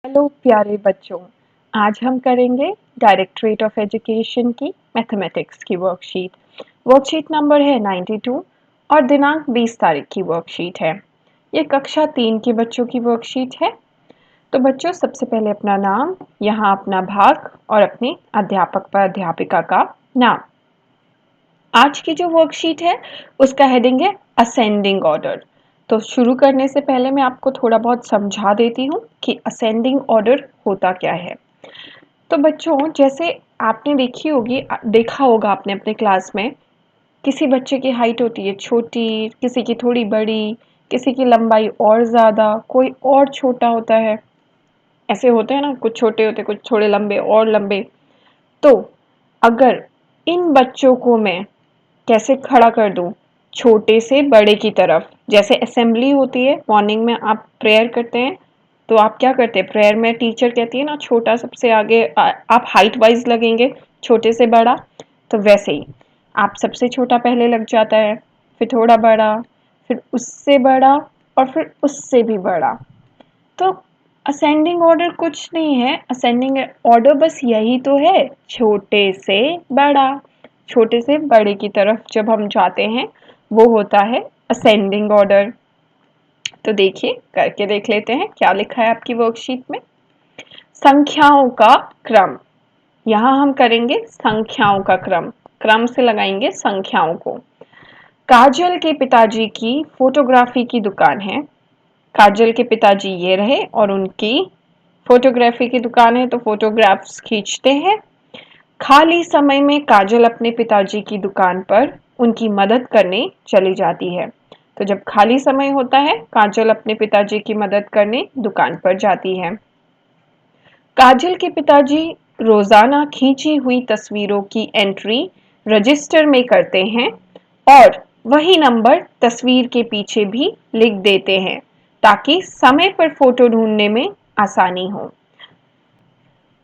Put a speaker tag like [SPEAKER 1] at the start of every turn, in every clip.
[SPEAKER 1] Hello प्यारे बच्चों, आज हम करेंगे डायरेक्टरेट ऑफ एजुकेशन की मैथमेटिक्स की वर्कशीट। वर्कशीट नंबर है 92 और दिनांक 20 तारीख की वर्कशीट है। ये कक्षा 3 के बच्चों की वर्कशीट है। तो बच्चों, सबसे पहले अपना नाम, यहाँ अपना भाग और अपने अध्यापक व अध्यापिका का नाम। आज की जो वर्कशीट है उसका हेडिंग है असेंडिंग ऑर्डर। तो शुरू करने से पहले मैं आपको थोड़ा बहुत समझा देती हूँ कि असेंडिंग ऑर्डर होता क्या है। तो बच्चों, जैसे आपने देखा होगा आपने अपने क्लास में, किसी बच्चे की हाइट होती है छोटी, किसी की थोड़ी बड़ी, किसी की लंबाई और ज़्यादा, कोई और छोटा होता है। ऐसे होते हैं ना, कुछ छोटे होते, कुछ थोड़े लंबे और लंबे। तो अगर इन बच्चों को मैं कैसे खड़ा कर दूं छोटे से बड़े की तरफ, जैसे असेंबली होती है, मॉर्निंग में आप प्रेयर करते हैं, तो आप क्या करते हैं, प्रेयर में टीचर कहती है ना छोटा सबसे आगे, आप हाइट वाइज लगेंगे छोटे से बड़ा। तो वैसे ही आप सबसे छोटा पहले लग जाता है, फिर थोड़ा बड़ा, फिर उससे बड़ा और फिर उससे भी बड़ा। तो असेंडिंग ऑर्डर कुछ नहीं है, असेंडिंग ऑर्डर बस यही तो है, छोटे से बड़ा, छोटे से बड़े की तरफ जब हम जाते हैं वो होता है असेंडिंग ऑर्डर। तो देखिए, करके देख लेते हैं क्या लिखा है आपकी वर्कशीट में। संख्याओं का क्रम, यहाँ हम करेंगे संख्याओं का क्रम, क्रम से लगाएंगे संख्याओं को। काजल के पिताजी की फोटोग्राफी की दुकान है। काजल के पिताजी ये रहे और उनकी फोटोग्राफी की दुकान है, तो फोटोग्राफ्स खींचते हैं। खाली समय में काजल अपने पिताजी की दुकान पर उनकी मदद करने चली जाती है। तो जब खाली समय होता है, काजल अपने पिताजी की मदद करने दुकान पर जाती है। काजल के पिताजी रोजाना खींची हुई तस्वीरों की एंट्री रजिस्टर में करते हैं और वही नंबर तस्वीर के पीछे भी लिख देते हैं ताकि समय पर फोटो ढूंढने में आसानी हो।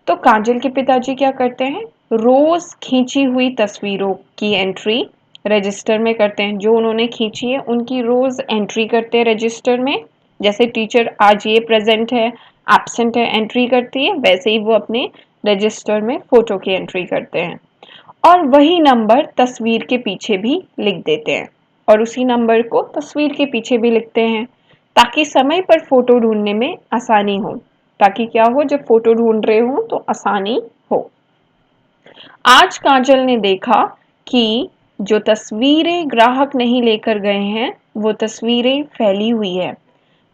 [SPEAKER 1] तो काजल के पिताजी क्या करते हैं, रोज खींची हुई तस्वीरों की एंट्री रजिस्टर में करते हैं। जो उन्होंने खींची है उनकी रोज एंट्री करते हैं रजिस्टर में। जैसे टीचर आज ये प्रेजेंट है, एब्सेंट है, एंट्री करती है, वैसे ही वो अपने रजिस्टर में फोटो की एंट्री करते हैं और वही नंबर तस्वीर के पीछे भी लिख देते हैं और उसी नंबर को तस्वीर के पीछे भी लिखते हैं ताकि समय पर फोटो ढूंढने में आसानी हो। ताकि क्या हो, जब फोटो ढूंढ रहे हो तो आसानी हो। आज काजल ने देखा कि जो तस्वीरें ग्राहक नहीं लेकर गए हैं वो तस्वीरें फैली हुई है।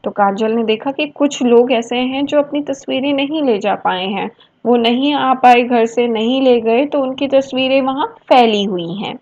[SPEAKER 1] तो काजल ने देखा कि कुछ लोग ऐसे हैं जो अपनी तस्वीरें नहीं ले जा पाए हैं, वो नहीं आ पाए, घर से नहीं ले गए, तो उनकी तस्वीरें वहां फैली हुई हैं।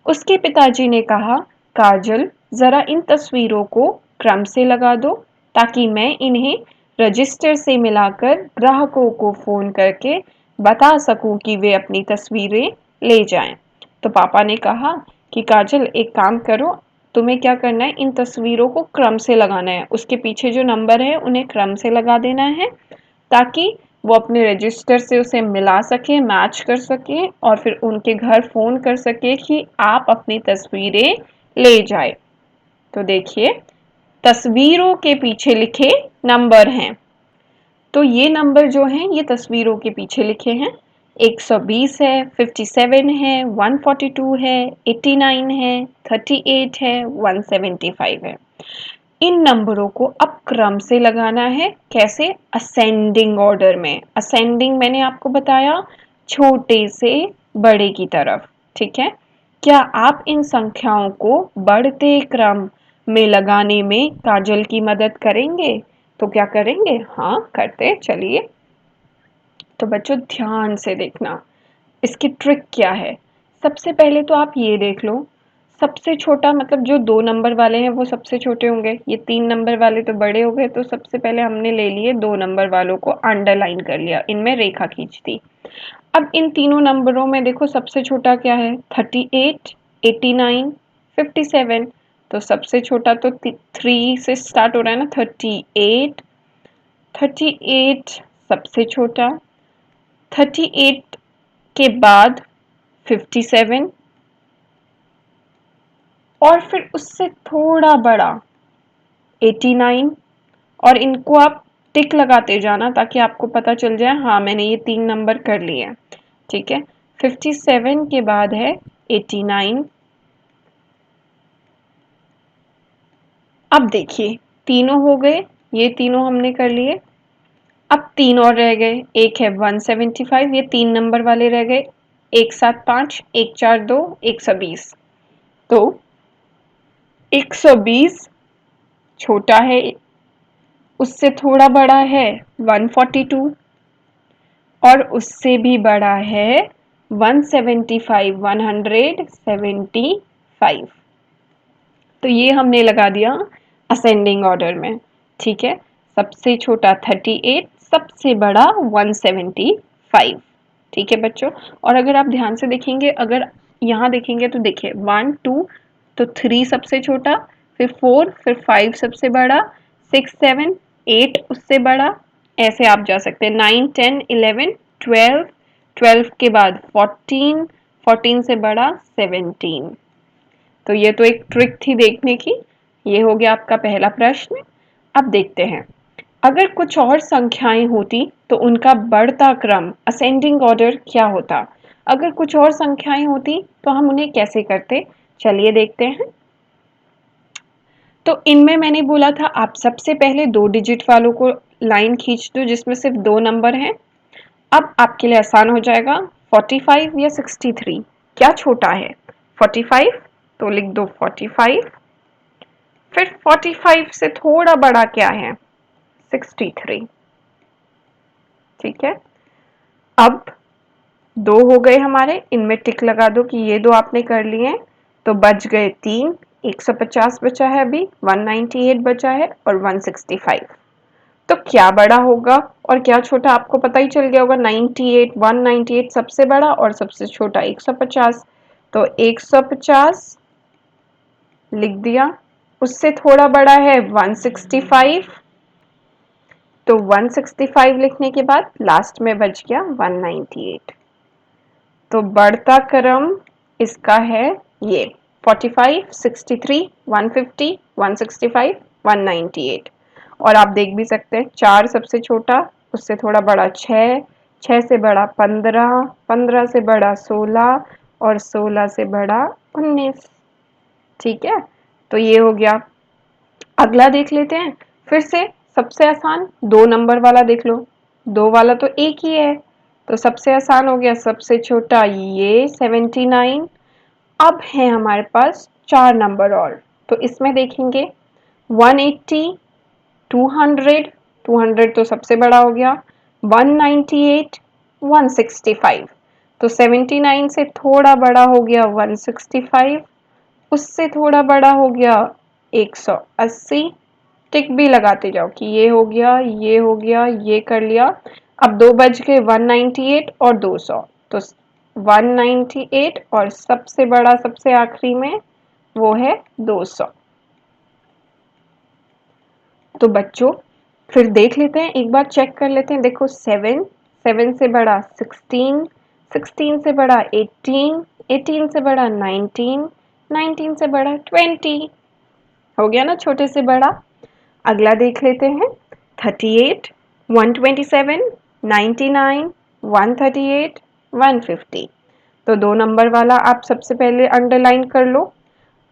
[SPEAKER 1] उसके पिताजी ने कहा, काजल जरा इन तस्वीरों को क्रम से लगा दो ताकि मैं इन्हें रजिस्टर से मिलाकर ग्राहकों को फोन करके बता सकूं कि वे अपनी तस्वीरें ले जाएं। तो पापा ने कहा कि काजल एक काम करो, तुम्हें क्या करना है, इन तस्वीरों को क्रम से लगाना है, उसके पीछे जो नंबर है उन्हें क्रम से लगा देना है ताकि वो अपने रजिस्टर से उसे मिला सके, मैच कर सके और फिर उनके घर फोन कर सके कि आप अपनी तस्वीरें ले जाए। तो देखिए, तस्वीरों के पीछे लिखे नंबर हैं, तो ये नंबर जो हैं ये तस्वीरों के पीछे लिखे हैं। 120 है, 57 है, 142 है, 89 है, 38 है, 175 है। इन नंबरों को अब क्रम से लगाना है। कैसे? असेंडिंग ऑर्डर में। असेंडिंग मैंने आपको बताया, छोटे से बड़े की तरफ। ठीक है, क्या आप इन संख्याओं को बढ़ते क्रम में लगाने में काजल की मदद करेंगे? तो क्या करेंगे? हाँ, करते चलिए। तो बच्चों, ध्यान से देखना, इसकी ट्रिक क्या है। सबसे पहले तो आप ये देख लो, सबसे छोटा मतलब जो 2 नंबर वाले हैं वो सबसे छोटे होंगे, ये 3 नंबर वाले तो बड़े हो गए। तो सबसे पहले हमने ले लिए 2 नंबर वालों को, अंडरलाइन कर लिया, इनमें रेखा खींच दी। अब इन तीनों नंबरों में देखो सबसे छोटा क्या है, 38, 89, 57। तो सबसे छोटा तो 3 से स्टार्ट हो रहा है ना, 38, 38 सबसे छोटा, 38 के बाद 57 और फिर उससे थोड़ा बड़ा 89 और इनको आप टिक लगाते जाना ताकि आपको पता चल जाए हाँ मैंने ये 3 नंबर कर लिए हैं। ठीक है, 57 के बाद है 89। अब देखिए तीनों हो गए, ये तीनों हमने कर लिए। अब 3 और रह गए, एक है 175, ये 3 नंबर वाले रह गए, 175, 142, 120। तो 120 छोटा है, उससे थोड़ा बड़ा है 142 और उससे भी बड़ा है 175, 175। तो ये हमने लगा दिया असेंडिंग ऑर्डर में। ठीक है, सबसे छोटा 38, सबसे बड़ा 175। ठीक है बच्चों, और अगर आप ध्यान से देखेंगे, अगर यहाँ देखेंगे तो देखिए 1 2, तो 3 सबसे छोटा, फिर 4, फिर 5 सबसे बड़ा, 6 7 8 उससे बड़ा, ऐसे आप जा सकते हैं 9 10 11 12, 12 के बाद 14, 14 से बड़ा 17। तो ये तो एक ट्रिक थी देखने की। ये हो गया आपका पहला प्रश्न। अब देखते हैं, अगर कुछ और संख्याएं होती तो उनका बढ़ता क्रम असेंडिंग ऑर्डर क्या होता। अगर कुछ और संख्याएं होती तो हम उन्हें कैसे करते, चलिए देखते हैं। तो इनमें मैंने बोला था आप सबसे पहले 2 डिजिट वालों को लाइन खींच दो जिसमें सिर्फ 2 नंबर हैं। अब आपके लिए आसान हो जाएगा, 45 या 63 क्या छोटा है, 45 तो लिख दो 45। फिर 45 से थोड़ा बड़ा क्या है, 63। ठीक है, अब 2 हो गए हमारे, इनमें टिक लगा दो कि ये 2 आपने कर लिए हैं। तो बच गए 3, 150 बचा है अभी, 198 बचा है और 165। तो क्या बड़ा होगा और क्या छोटा आपको पता ही चल गया होगा, 98, 198 सबसे बड़ा और सबसे छोटा 150। तो 150 लिख दिया, उससे थोड़ा बड़ा है 165। तो 165 लिखने के बाद लास्ट में बच गया 198। तो बढ़ता क्रम इसका है ये 45, 63, 150, 165, 198। और आप देख भी सकते हैं 4 सबसे छोटा, उससे थोड़ा बड़ा 6, 6 से बड़ा 15, 15 से बड़ा 16 और 16 से बड़ा 19। ठीक है, तो ये हो गया। अगला देख लेते हैं, फिर से सबसे आसान 2 नंबर वाला देख लो, 2 वाला तो एक ही है, तो सबसे आसान हो गया, सबसे छोटा ये 79। अब है हमारे पास 4 नंबर और, तो इसमें देखेंगे 180, 200, 200 तो सबसे बड़ा हो गया, 198, 165। तो 79 से थोड़ा बड़ा हो गया 165, उससे थोड़ा बड़ा हो गया 180। टिक भी लगाते जाओ कि ये हो गया, ये हो गया, ये कर लिया। अब 2 बज गए, 198 और 200। तो 198 और सबसे बड़ा सबसे आखिरी में वो है 200। तो बच्चों फिर देख लेते हैं, एक बार चेक कर लेते हैं। देखो 7, 7 से बड़ा 16, 16 से बड़ा 18, 18 से बड़ा 19, 19 से बड़ा 20। हो गया ना छोटे से बड़ा। अगला देख लेते हैं, 38, 127, 99, 138, 150। तो 2 नंबर वाला आप सबसे पहले अंडरलाइन कर लो।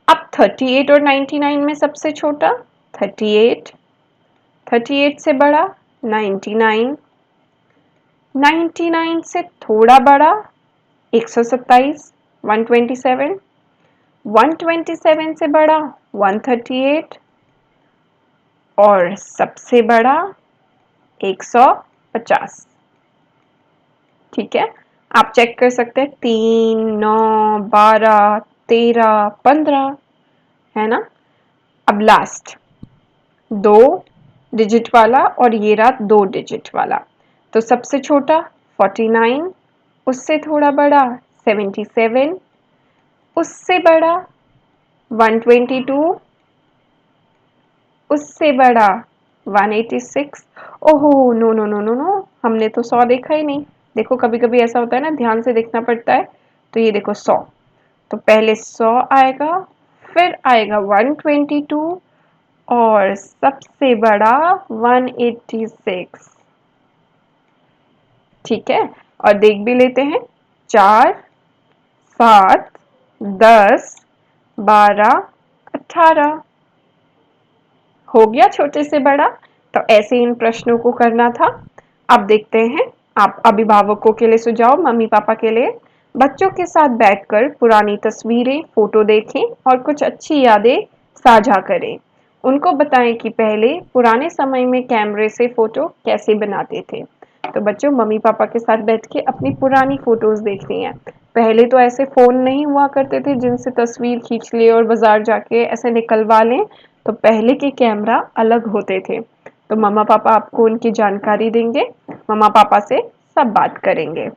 [SPEAKER 1] अब 38 और 99 में सबसे छोटा 38, 38 से बड़ा 99, 99 से थोड़ा बड़ा 127, 127, 127 से बड़ा 138 और सबसे बड़ा 150। ठीक है, आप चेक कर सकते हैं 3, 9, 12, 13, 15 है ना। अब लास्ट 2 डिजिट वाला और ये रहा 2 डिजिट वाला। तो सबसे छोटा 49, उससे थोड़ा बड़ा 77, उससे बड़ा 122, उससे बड़ा 186। ओहो no no no no no, हमने तो 100 देखा ही नहीं। देखो कभी कभी ऐसा होता है ना, ध्यान से देखना पड़ता है। तो ये देखो 100, तो पहले 100 आएगा, फिर आएगा 122 और सबसे बड़ा 186। ठीक है, और देख भी लेते हैं। 4, 7, 10, 12, 18 हो गया छोटे से बड़ा। तो ऐसे इन प्रश्नों को करना था। अब देखते हैं, आप अभिभावकों के लिए सुझाव, मम्मी पापा के लिए। बच्चों के साथ बैठकर पुरानी तस्वीरें, फोटो देखें और कुछ अच्छी यादें साझा करें। उनको बताएं कि पहले पुराने समय में कैमरे से फोटो कैसे बनाते थे। तो बच्चों, मम्मी पापा के साथ बैठ के अपनी पुरानी फोटोज देखनी है। पहले तो ऐसे फोन नहीं हुआ करते थे जिनसे तस्वीर खींच ले और बाजार जाके ऐसे निकलवा लें। तो पहले के कैमरा अलग होते थे। तो मम्मा पापा आपको उनकी जानकारी देंगे, मम्मा पापा से सब बात करेंगे।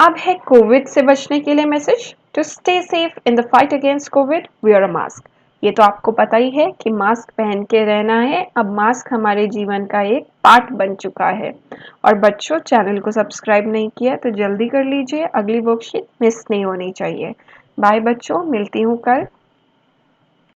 [SPEAKER 1] अब है कोविड से बचने के लिए message. To stay safe in the fight against Covid, wear a mask. ये तो आपको पता ही है कि मास्क पहन के रहना है। अब मास्क हमारे जीवन का एक पार्ट बन चुका है। और बच्चों, चैनल को सब्सक्राइब नहीं किया तो जल्दी कर लीजिए, अगली वर्कशीट मिस नहीं होनी चाहिए। बाय बच्चों, मिलती हूँ कल।